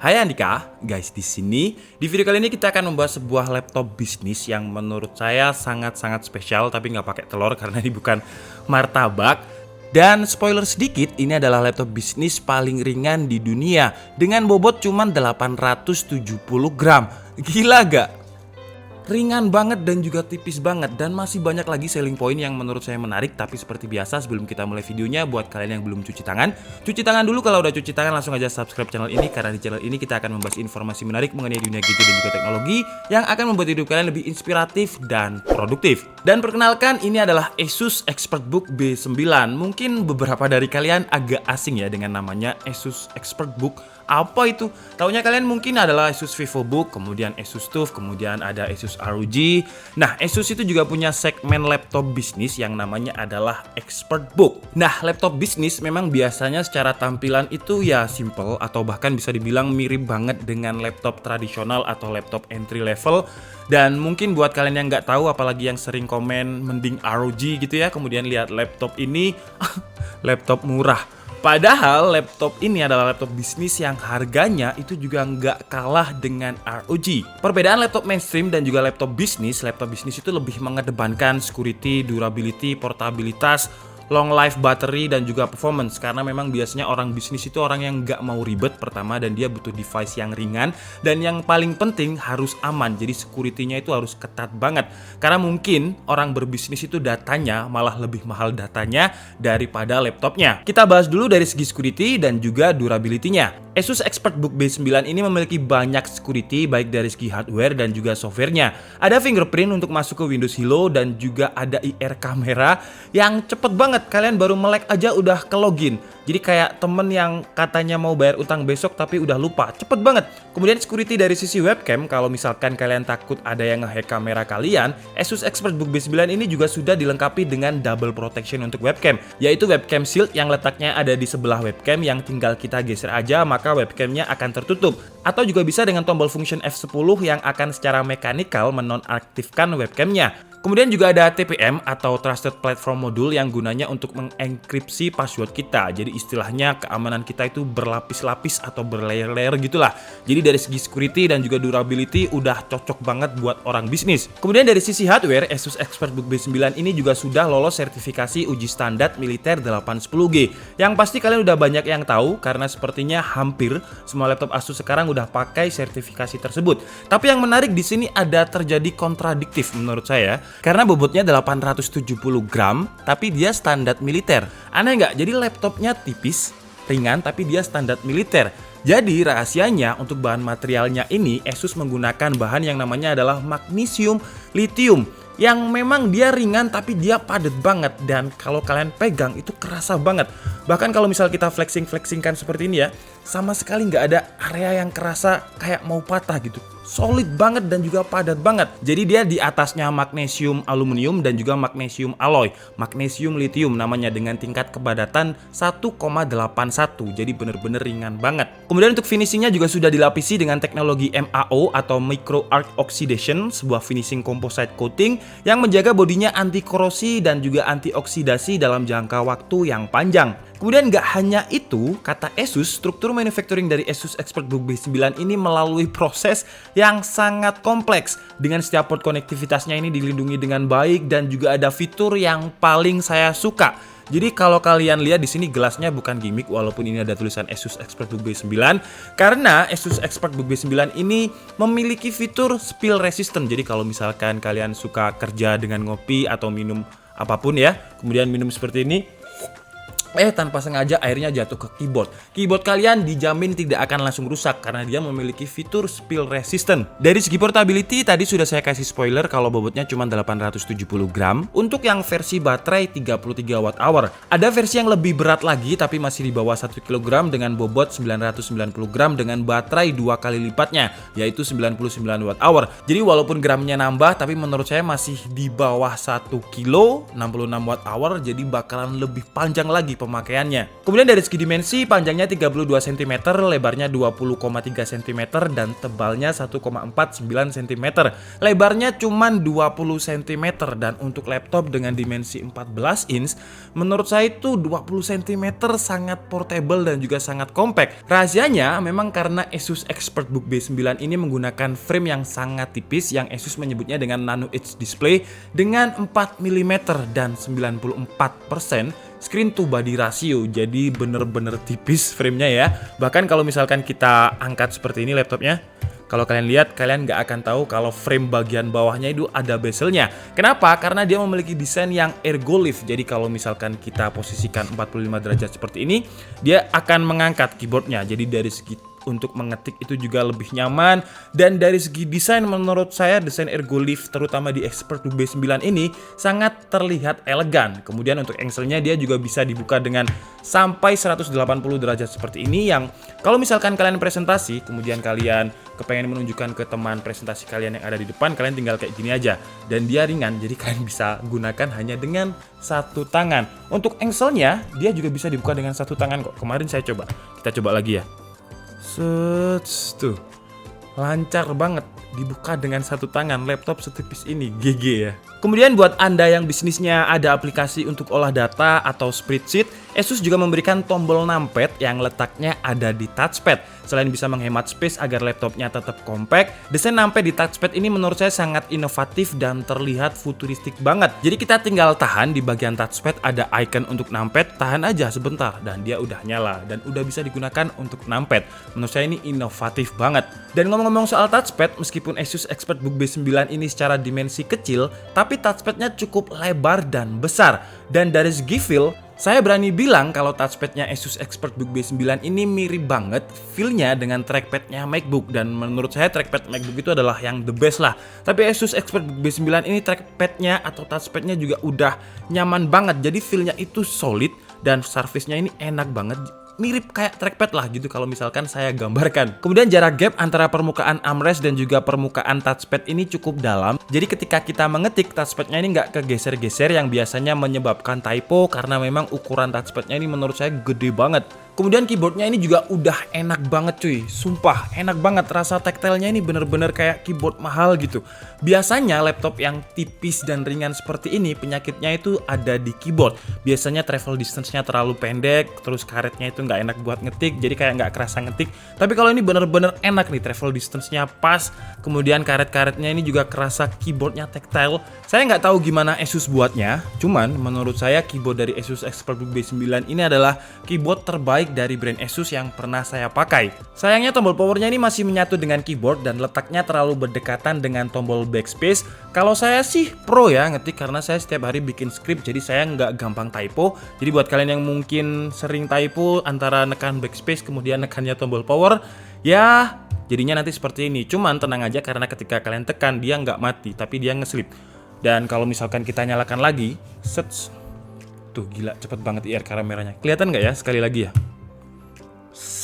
Hai Andika, guys di sini di video kali ini kita akan membahas sebuah laptop bisnis yang menurut saya sangat-sangat spesial tapi nggak pakai telur karena ini bukan martabak. Dan spoiler sedikit, ini adalah laptop bisnis paling ringan di dunia dengan bobot cuma 870 gram. Gila gak? Ringan banget dan juga tipis banget, dan masih banyak lagi selling point yang menurut saya menarik. Tapi seperti biasa sebelum kita mulai videonya, buat kalian yang belum cuci tangan dulu. Kalau udah cuci tangan langsung aja subscribe channel ini, karena di channel ini kita akan membahas informasi menarik mengenai dunia gadget dan juga teknologi yang akan membuat hidup kalian lebih inspiratif dan produktif. Dan perkenalkan, ini adalah Asus ExpertBook B9. Mungkin beberapa dari kalian agak asing ya dengan namanya Asus ExpertBook. Apa itu? Taunya kalian mungkin adalah Asus VivoBook, kemudian Asus TUF, kemudian ada Asus ROG. Nah, Asus itu juga punya segmen laptop bisnis yang namanya adalah ExpertBook. Nah, laptop bisnis memang biasanya secara tampilan itu ya simple atau bahkan bisa dibilang mirip banget dengan laptop tradisional atau laptop entry level. Dan mungkin buat kalian yang nggak tahu, apalagi yang sering komen mending ROG gitu ya, kemudian lihat laptop ini, laptop murah. Padahal laptop ini adalah laptop bisnis yang harganya itu juga nggak kalah dengan ROG. Perbedaan laptop mainstream dan juga laptop bisnis itu lebih mengedepankan security, durability, portabilitas, long life battery, dan juga performance. Karena memang biasanya orang bisnis itu orang yang nggak mau ribet pertama, dan dia butuh device yang ringan, dan yang paling penting harus aman. Jadi security-nya itu harus ketat banget. Karena mungkin orang berbisnis itu datanya malah lebih mahal datanya daripada laptopnya. Kita bahas dulu dari segi security dan juga durability-nya. Asus ExpertBook B9 ini memiliki banyak security baik dari segi hardware dan juga softwarenya. Ada fingerprint untuk masuk ke Windows Hello, dan juga ada IR kamera yang cepet banget. Kalian baru melek aja udah ke login. Jadi kayak temen yang katanya mau bayar utang besok tapi udah lupa. Cepet banget. Kemudian security dari sisi webcam, kalau misalkan kalian takut ada yang ngehack kamera kalian, Asus ExpertBook B9 ini juga sudah dilengkapi dengan double protection untuk webcam, yaitu webcam shield yang letaknya ada di sebelah webcam, yang tinggal kita geser aja maka webcamnya akan tertutup. Atau juga bisa dengan tombol function F10 yang akan secara mekanikal menonaktifkan webcamnya. Kemudian juga ada TPM atau Trusted Platform Module yang gunanya untuk mengenkripsi password kita. Jadi istilahnya keamanan kita itu berlapis-lapis atau berlayer-layer gitulah. Jadi dari segi security dan juga durability udah cocok banget buat orang bisnis. Kemudian dari sisi hardware, Asus ExpertBook B9 ini juga sudah lolos sertifikasi uji standar militer 810G. Yang pasti kalian udah banyak yang tahu karena sepertinya hampir semua laptop Asus sekarang udah pakai sertifikasi tersebut. Tapi yang menarik di sini ada terjadi kontradiktif menurut saya. Karena bobotnya 870 gram, tapi dia standar militer. Aneh nggak? Jadi laptopnya tipis, ringan, tapi dia standar militer. Jadi rahasianya untuk bahan materialnya ini, Asus menggunakan bahan yang namanya adalah magnesium lithium. Yang memang dia ringan tapi dia padat banget, dan kalau kalian pegang itu kerasa banget. Bahkan kalau misal kita flexingkan seperti ini ya, sama sekali nggak ada area yang kerasa kayak mau patah gitu. Solid banget dan juga padat banget. Jadi dia di atasnya magnesium aluminium dan juga magnesium alloy, magnesium lithium namanya, dengan tingkat kepadatan 1,81. Jadi bener-bener ringan banget. Kemudian untuk finishingnya juga sudah dilapisi dengan teknologi MAO atau Micro Arc Oxidation, sebuah finishing composite coating yang menjaga bodinya anti korosi dan juga anti oksidasi dalam jangka waktu yang panjang. Kemudian nggak hanya itu, kata Asus, struktur manufacturing dari Asus ExpertBook B9 ini melalui proses yang sangat kompleks. Dengan setiap port konektivitasnya ini dilindungi dengan baik, dan juga ada fitur yang paling saya suka. Jadi kalau kalian lihat di sini gelasnya bukan gimmick, walaupun ini ada tulisan Asus ExpertBook B9, karena Asus ExpertBook B9 ini memiliki fitur spill resistant. Jadi kalau misalkan kalian suka kerja dengan ngopi atau minum apapun ya, kemudian minum seperti ini, tanpa sengaja airnya jatuh ke keyboard. Keyboard kalian dijamin tidak akan langsung rusak karena dia memiliki fitur spill resistant. Dari segi portability tadi sudah saya kasih spoiler kalau bobotnya cuma 870 gram. Untuk yang versi baterai 33 Wh. Ada versi yang lebih berat lagi tapi masih di bawah 1 kg dengan bobot 990 gram dengan baterai 2 kali lipatnya, yaitu 99 Wh. Jadi walaupun gramnya nambah tapi menurut saya masih di bawah 1 kilo, 66 Wh, jadi bakalan lebih panjang lagi pemakaiannya. Kemudian dari segi dimensi, panjangnya 32 cm, lebarnya 20,3 cm, dan tebalnya 1,49 cm. Lebarnya cuma 20 cm, dan untuk laptop dengan dimensi 14 inch, menurut saya itu 20 cm sangat portable dan juga sangat compact. Rahasianya memang karena Asus ExpertBook B9 ini menggunakan frame yang sangat tipis yang Asus menyebutnya dengan Nano Edge display dengan 4 mm dan 94% screen to body ratio. Jadi bener-bener tipis framenya ya. Bahkan kalau misalkan kita angkat seperti ini laptopnya, kalau kalian lihat, kalian nggak akan tahu kalau frame bagian bawahnya itu ada bezelnya. Kenapa? Karena dia memiliki desain yang ergolift. Jadi kalau misalkan kita posisikan 45 derajat seperti ini, dia akan mengangkat keyboardnya. Jadi dari segi untuk mengetik itu juga lebih nyaman, dan dari segi desain menurut saya desain ergolift terutama di ExpertBook B9 ini sangat terlihat elegan. Kemudian untuk engselnya dia juga bisa dibuka dengan sampai 180 derajat seperti ini, yang kalau misalkan kalian presentasi kemudian kalian kepengen menunjukkan ke teman presentasi kalian yang ada di depan, kalian tinggal kayak gini aja, dan dia ringan, jadi kalian bisa gunakan hanya dengan satu tangan. Untuk engselnya dia juga bisa dibuka dengan satu tangan kok. Kemarin saya coba, kita coba lagi ya. Tuh, lancar banget dibuka dengan satu tangan. Laptop setipis ini, GG ya. Kemudian buat Anda yang bisnisnya ada aplikasi untuk olah data atau spreadsheet, Asus juga memberikan tombol numpad yang letaknya ada di touchpad. Selain bisa menghemat space agar laptopnya tetap compact, desain numpad di touchpad ini menurut saya sangat inovatif dan terlihat futuristik banget. Jadi kita tinggal tahan di bagian touchpad ada icon untuk numpad, tahan aja sebentar dan dia udah nyala dan udah bisa digunakan untuk numpad. Menurut saya ini inovatif banget. Dan ngomong-ngomong soal touchpad, meskipun Asus ExpertBook B9 ini secara dimensi kecil, tapi touchpadnya cukup lebar dan besar. Dan dari segi feel, saya berani bilang kalau touchpadnya Asus ExpertBook B9 ini mirip banget feel-nya dengan trackpadnya MacBook. Dan menurut saya trackpad MacBook itu adalah yang the best lah. Tapi Asus ExpertBook B9 ini trackpadnya atau touchpadnya juga udah nyaman banget. Jadi feel-nya itu solid dan surface-nya ini enak banget. Mirip kayak trackpad lah gitu kalau misalkan saya gambarkan. Kemudian jarak gap antara permukaan armrest dan juga permukaan touchpad ini cukup dalam. Jadi ketika kita mengetik, touchpadnya ini nggak kegeser-geser yang biasanya menyebabkan typo, karena memang ukuran touchpadnya ini menurut saya gede banget. Kemudian keyboardnya ini juga udah enak banget cuy, sumpah enak banget. Rasa tactile-nya ini bener-bener kayak keyboard mahal gitu. Biasanya laptop yang tipis dan ringan seperti ini penyakitnya itu ada di keyboard. Biasanya travel distance-nya terlalu pendek, terus karetnya itu nggak enak buat ngetik, jadi kayak nggak kerasa ngetik. Tapi kalau ini bener-bener enak nih, travel distance-nya pas, kemudian karet-karetnya ini juga kerasa keyboardnya tactile. Saya nggak tahu gimana Asus buatnya, cuman menurut saya keyboard dari Asus ExpertBook B9 ini adalah keyboard terbaik dari brand Asus yang pernah saya pakai. Sayangnya tombol powernya ini masih menyatu dengan keyboard dan letaknya terlalu berdekatan dengan tombol backspace. Kalau saya sih pro ya ngetik, karena saya setiap hari bikin script, jadi saya nggak gampang typo. Jadi buat kalian yang mungkin sering typo antara nekan backspace kemudian nekannya tombol power, ya jadinya nanti seperti ini. Cuman tenang aja, karena ketika kalian tekan dia nggak mati tapi dia nge-sleep. Dan kalau misalkan kita nyalakan lagi, tuh gila cepet banget IR kameranya. Kelihatan nggak ya sekali lagi ya?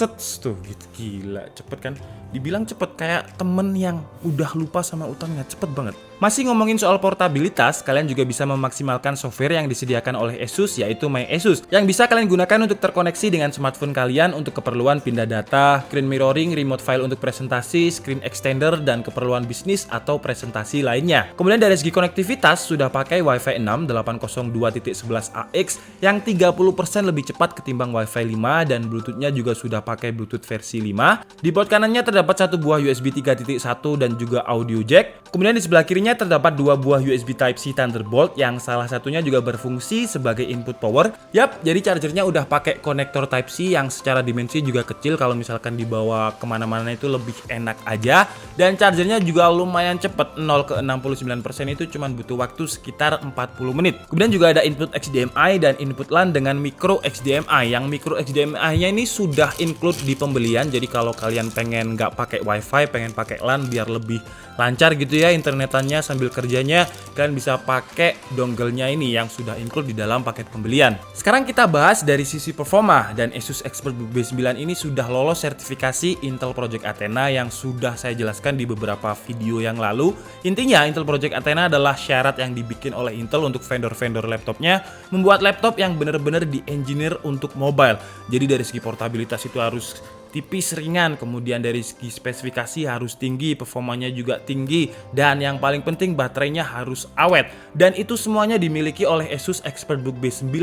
Tuh gitu, gila cepet kan. Dibilang cepet kayak temen yang udah lupa sama utangnya, cepet banget. Masih ngomongin soal portabilitas, kalian juga bisa memaksimalkan software yang disediakan oleh Asus, yaitu MyAsus, yang bisa kalian gunakan untuk terkoneksi dengan smartphone kalian untuk keperluan pindah data, screen mirroring, remote file untuk presentasi, screen extender, dan keperluan bisnis atau presentasi lainnya. Kemudian dari segi konektivitas, sudah pakai Wi-Fi 6 802.11ax yang 30% lebih cepat ketimbang Wi-Fi 5, dan Bluetooth-nya juga sudah pakai Bluetooth versi 5. Di port kanannya terdapat satu buah USB 3.1 dan juga audio jack. Kemudian di sebelah kirinya terdapat dua buah USB Type-C Thunderbolt yang salah satunya juga berfungsi sebagai input power. Yap, jadi chargernya udah pakai konektor Type-C yang secara dimensi juga kecil, kalau misalkan dibawa kemana-mana itu lebih enak aja. Dan chargernya juga lumayan cepet, 0 ke 69% itu cuma butuh waktu sekitar 40 menit. Kemudian juga ada input HDMI dan input LAN dengan micro HDMI. Yang micro HDMI-nya ini sudah include di pembelian, jadi kalau kalian pengen nggak pakai WiFi, pengen pakai LAN biar lebih lancar gitu ya internetannya, pokoknya sambil kerjanya kalian bisa pakai dongle-nya ini yang sudah include di dalam paket pembelian. Sekarang kita bahas dari sisi performa, dan Asus ExpertBook B9 ini sudah lolos sertifikasi Intel Project Athena yang sudah saya jelaskan di beberapa video yang lalu. Intinya Intel Project Athena adalah syarat yang dibikin oleh Intel untuk vendor-vendor laptopnya membuat laptop yang benar-benar di-engineer untuk mobile. Jadi dari segi portabilitas itu harus tipis ringan, kemudian dari segi spesifikasi harus tinggi, performanya juga tinggi, dan yang paling penting baterainya harus awet. Dan itu semuanya dimiliki oleh Asus ExpertBook B9.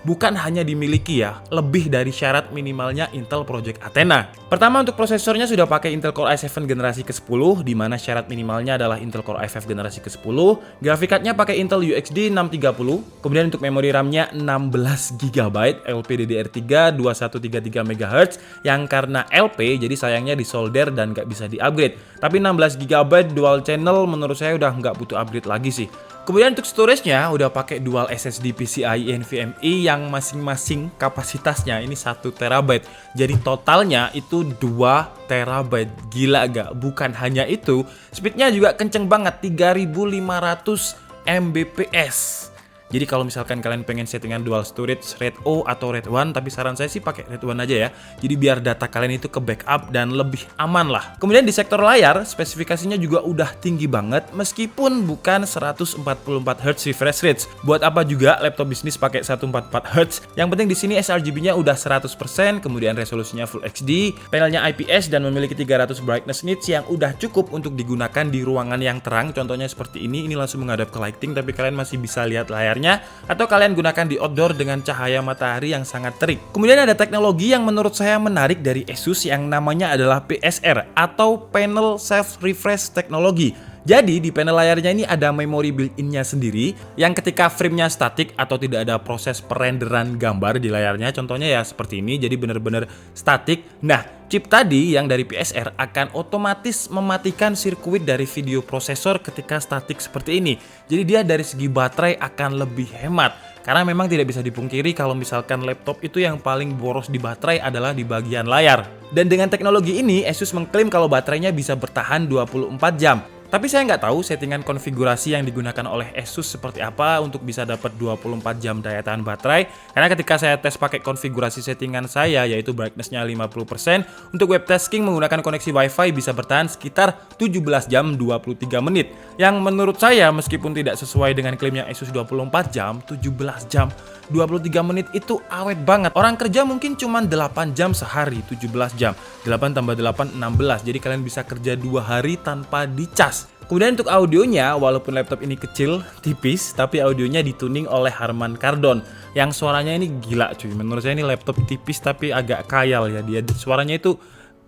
Bukan hanya dimiliki ya, lebih dari syarat minimalnya Intel Project Athena. Pertama, untuk prosesornya sudah pakai Intel Core i7 generasi ke-10, di mana syarat minimalnya adalah Intel Core i5 generasi ke-10. Grafik cardnya pakai Intel UXD 630. Kemudian untuk memori RAM-nya 16 GB LPDDR3 2133 MHz yang karena LP jadi sayangnya disolder dan nggak bisa di-upgrade. Tapi 16 GB dual channel menurut saya udah nggak butuh upgrade lagi sih. Kemudian untuk storage-nya udah pakai dual SSD PCIe NVMe yang masing-masing kapasitasnya ini 1 TB. Jadi totalnya itu 2 TB. Gila gak? Bukan hanya itu, speednya juga kenceng banget, 3500 Mbps. Jadi kalau misalkan kalian pengen settingan dual storage RAID O atau RAID 1, tapi saran saya sih pakai RAID 1 aja ya. Jadi biar data kalian itu ke backup dan lebih aman lah. Kemudian di sektor layar, spesifikasinya juga udah tinggi banget meskipun bukan 144 Hz refresh rate. Buat apa juga laptop bisnis pakai 144 Hz? Yang penting di sini sRGB-nya udah 100%, kemudian resolusinya Full HD, panelnya IPS dan memiliki 300 brightness nits yang udah cukup untuk digunakan di ruangan yang terang. Contohnya seperti ini langsung menghadap ke lighting tapi kalian masih bisa lihat layar, atau kalian gunakan di outdoor dengan cahaya matahari yang sangat terik. Kemudian ada teknologi yang menurut saya menarik dari Asus yang namanya adalah PSR atau Panel Self Refresh Technology. Jadi di panel layarnya ini ada memori built-in-nya sendiri yang ketika frame-nya statik atau tidak ada proses perenderan gambar di layarnya, contohnya ya seperti ini, jadi benar-benar statik. Nah, chip tadi yang dari PSR akan otomatis mematikan sirkuit dari video prosesor ketika statik seperti ini. Jadi dia dari segi baterai akan lebih hemat. Karena memang tidak bisa dipungkiri kalau misalkan laptop itu yang paling boros di baterai adalah di bagian layar. Dan dengan teknologi ini, Asus mengklaim kalau baterainya bisa bertahan 24 jam. Tapi saya nggak tahu settingan konfigurasi yang digunakan oleh Asus seperti apa untuk bisa dapat 24 jam daya tahan baterai. Karena ketika saya tes pakai konfigurasi settingan saya, yaitu brightness-nya 50%, untuk web tasking menggunakan koneksi WiFi bisa bertahan sekitar 17 jam 23 menit. Yang menurut saya meskipun tidak sesuai dengan klaimnya Asus 24 jam, 17 jam 23 menit itu awet banget. Orang kerja mungkin cuma 8 jam sehari, 17 jam. 8 tambah 8, 16. Jadi kalian bisa kerja 2 hari tanpa dicas. Kemudian untuk audionya, walaupun laptop ini kecil, tipis, tapi audionya dituning oleh Harman Kardon. Yang suaranya ini gila cuy. Menurut saya ini laptop tipis tapi agak kayal ya. Dia suaranya itu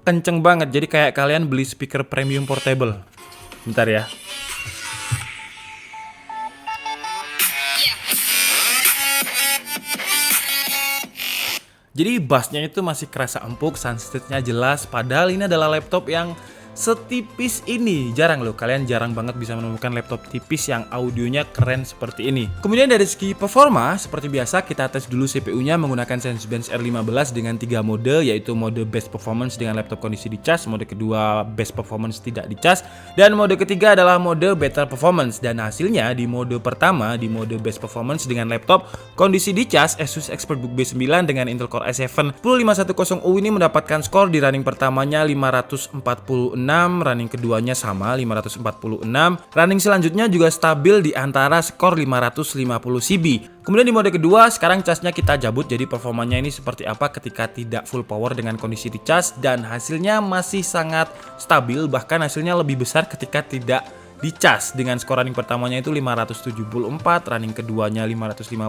kenceng banget. Jadi kayak kalian beli speaker premium portable. Bentar ya. Jadi bassnya itu masih kerasa empuk, soundstage-nya jelas, padahal ini adalah laptop yang setipis ini. Jarang loh, kalian jarang banget bisa menemukan laptop tipis yang audionya keren seperti ini. Kemudian dari segi performa, seperti biasa kita tes dulu CPU-nya menggunakan Sensebench R15 dengan 3 mode, yaitu mode best performance dengan laptop kondisi dicas, mode kedua best performance tidak dicas, dan mode ketiga adalah mode better performance. Dan hasilnya di mode pertama, di mode best performance dengan laptop kondisi dicas, Asus ExpertBook B9 dengan Intel Core i7 10510U ini mendapatkan skor di running pertamanya 546, running keduanya sama 546, running selanjutnya juga stabil di antara skor 550 CB. Kemudian di mode kedua sekarang casnya kita cabut, jadi performanya ini seperti apa ketika tidak full power dengan kondisi dicas, dan hasilnya masih sangat stabil, bahkan hasilnya lebih besar ketika tidak dicas dengan skor running pertamanya itu 574, running keduanya 550,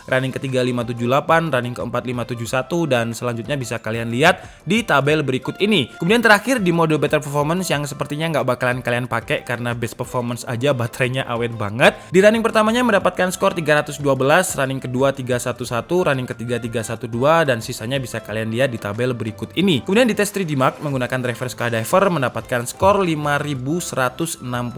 running ketiga 578, running keempat 571, dan selanjutnya bisa kalian lihat di tabel berikut ini. Kemudian terakhir di mode better performance yang sepertinya nggak bakalan kalian pakai karena best performance aja baterainya awet banget. Di running pertamanya mendapatkan skor 312, running kedua 311, running ketiga 312, dan sisanya bisa kalian lihat di tabel berikut ini. Kemudian di tes 3D Mark menggunakan driver Skydiver mendapatkan skor 5160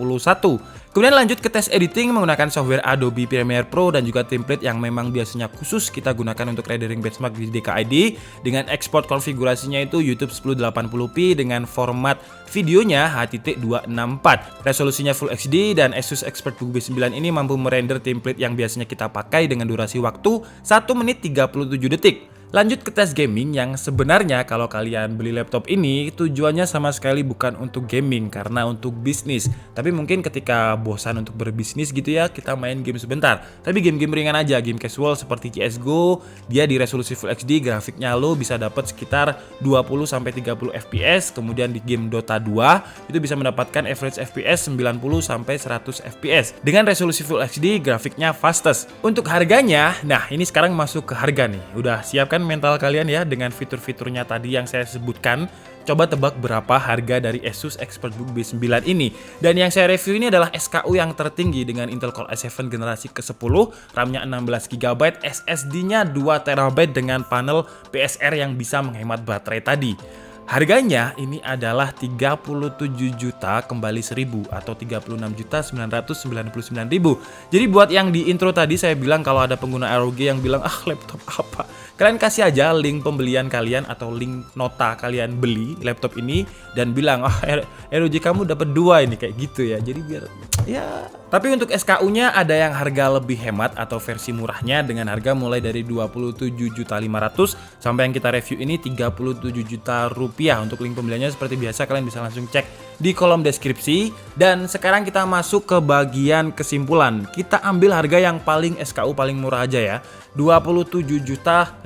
Kemudian lanjut ke tes editing menggunakan software Adobe Premiere Pro dan juga template yang memang biasanya khusus kita gunakan untuk rendering benchmark di DKID dengan ekspor konfigurasinya itu YouTube 1080p dengan format videonya H.264. Resolusinya Full HD dan Asus ExpertBook B9 ini mampu merender template yang biasanya kita pakai dengan durasi waktu 1 menit 37 detik. Lanjut ke tes gaming yang sebenarnya kalau kalian beli laptop ini tujuannya sama sekali bukan untuk gaming karena untuk bisnis. Tapi mungkin ketika bosan untuk berbisnis gitu ya kita main game sebentar. Tapi game-game ringan aja, game casual seperti CSGO, dia di resolusi Full HD, grafiknya lo bisa dapat sekitar 20-30 FPS. Kemudian di game Dota 2 itu bisa mendapatkan average FPS 90-100 FPS. Dengan resolusi Full HD, grafiknya fastest. Untuk harganya, nah ini sekarang masuk ke harga nih. Udah siapkan mental kalian ya dengan fitur-fiturnya tadi yang saya sebutkan. Coba tebak berapa harga dari Asus ExpertBook B9 ini. Dan yang saya review ini adalah SKU yang tertinggi dengan Intel Core i7 generasi ke-10, RAM-nya 16GB, SSD-nya 2TB dengan panel PSR yang bisa menghemat baterai tadi. Harganya ini adalah 37 juta kembali 1000 atau 36.999.000. Jadi buat yang di intro tadi saya bilang kalau ada pengguna ROG yang bilang laptop apa, kalian kasih aja link pembelian kalian atau link nota kalian beli laptop ini dan bilang ROG kamu dapat 2 ini kayak gitu ya. Jadi biar ya. Tapi untuk SKU-nya ada yang harga lebih hemat atau versi murahnya dengan harga mulai dari 27.500.000 sampai yang kita review ini 37 juta rupiah. Untuk link pembeliannya seperti biasa kalian bisa langsung cek di kolom deskripsi. Dan sekarang kita masuk ke bagian kesimpulan. Kita ambil harga yang paling SKU paling murah aja ya, 27.500.000.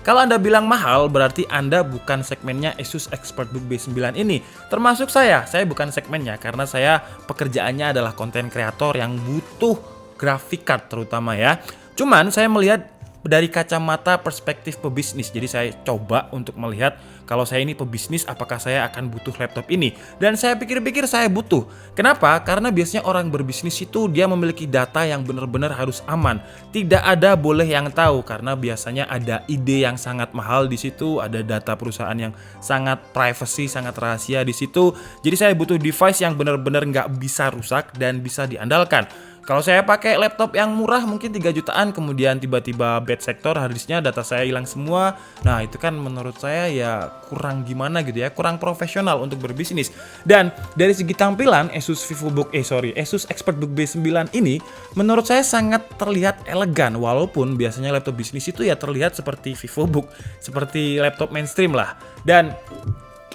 Kalau Anda bilang mahal berarti Anda bukan segmennya Asus ExpertBook B9 ini. Termasuk saya bukan segmennya karena saya pekerjaannya adalah konten kreator yang butuh graphic card terutama ya. Cuman saya melihat dari kacamata perspektif pebisnis. Jadi saya coba untuk melihat kalau saya ini pebisnis apakah saya akan butuh laptop ini. Dan saya pikir-pikir saya butuh. Kenapa? Karena biasanya orang berbisnis itu dia memiliki data yang benar-benar harus aman. Tidak ada boleh yang tahu karena biasanya ada ide yang sangat mahal di situ, ada data perusahaan yang sangat privacy, sangat rahasia di situ. Jadi saya butuh device yang benar-benar nggak bisa rusak dan bisa diandalkan. Kalau saya pakai laptop yang murah mungkin 3 jutaan kemudian tiba-tiba bad sector harddisknya data saya hilang semua. Nah itu kan menurut saya ya kurang gimana gitu ya, kurang profesional untuk berbisnis. Dan dari segi tampilan Asus ExpertBook B9 ini menurut saya sangat terlihat elegan. Walaupun biasanya laptop bisnis itu ya terlihat seperti VivoBook, seperti laptop mainstream lah. Dan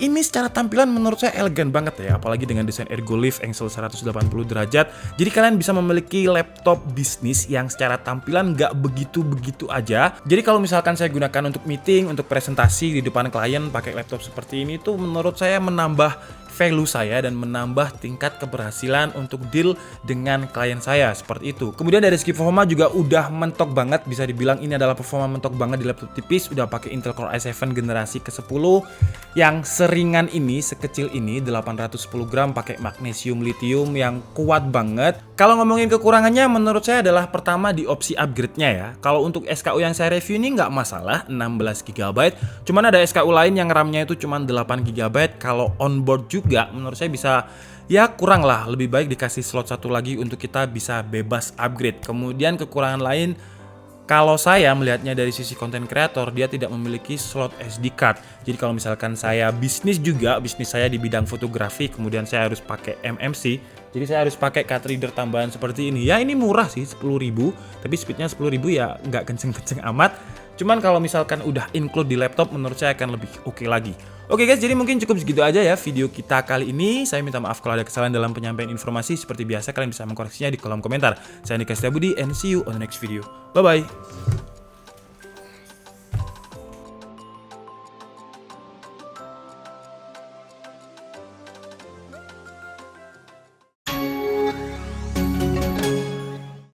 ini secara tampilan menurut saya elegan banget ya, apalagi dengan desain ergolift angle 180 derajat. Jadi kalian bisa memiliki laptop bisnis yang secara tampilan nggak begitu-begitu aja. Jadi kalau misalkan saya gunakan untuk meeting, untuk presentasi di depan klien pakai laptop seperti ini tuh menurut saya menambah value saya dan menambah tingkat keberhasilan untuk deal dengan klien saya seperti itu. Kemudian dari segi performa juga udah mentok banget, bisa dibilang ini adalah performa mentok banget di laptop tipis. Udah pakai Intel Core i7 generasi ke-10 yang seringan ini, sekecil ini, 810 gram, pakai magnesium lithium yang kuat banget. Kalau ngomongin kekurangannya menurut saya adalah pertama di opsi upgrade-nya ya. Kalau untuk SKU yang saya review ini nggak masalah, 16GB. Cuman ada SKU lain yang RAM-nya itu cuma 8GB. Kalau onboard juga menurut saya bisa ya kurang lah, lebih baik dikasih slot satu lagi untuk kita bisa bebas upgrade. Kemudian kekurangan lain, kalau saya melihatnya dari sisi konten kreator, dia tidak memiliki slot SD card. Jadi kalau misalkan saya bisnis juga, bisnis saya di bidang fotografi, kemudian saya harus pakai MMC, jadi saya harus pakai card reader tambahan seperti ini. Ya ini murah sih, 10.000, tapi speednya 10.000 ya nggak kenceng-kenceng amat. Cuman kalau misalkan udah include di laptop, menurut saya akan lebih oke lagi. Oke guys, jadi mungkin cukup segitu aja ya video kita kali ini. Saya minta maaf kalau ada kesalahan dalam penyampaian informasi. Seperti biasa kalian bisa mengkoreksinya di kolom komentar. Saya Nika Setiabudi and see you on the next video. Bye bye.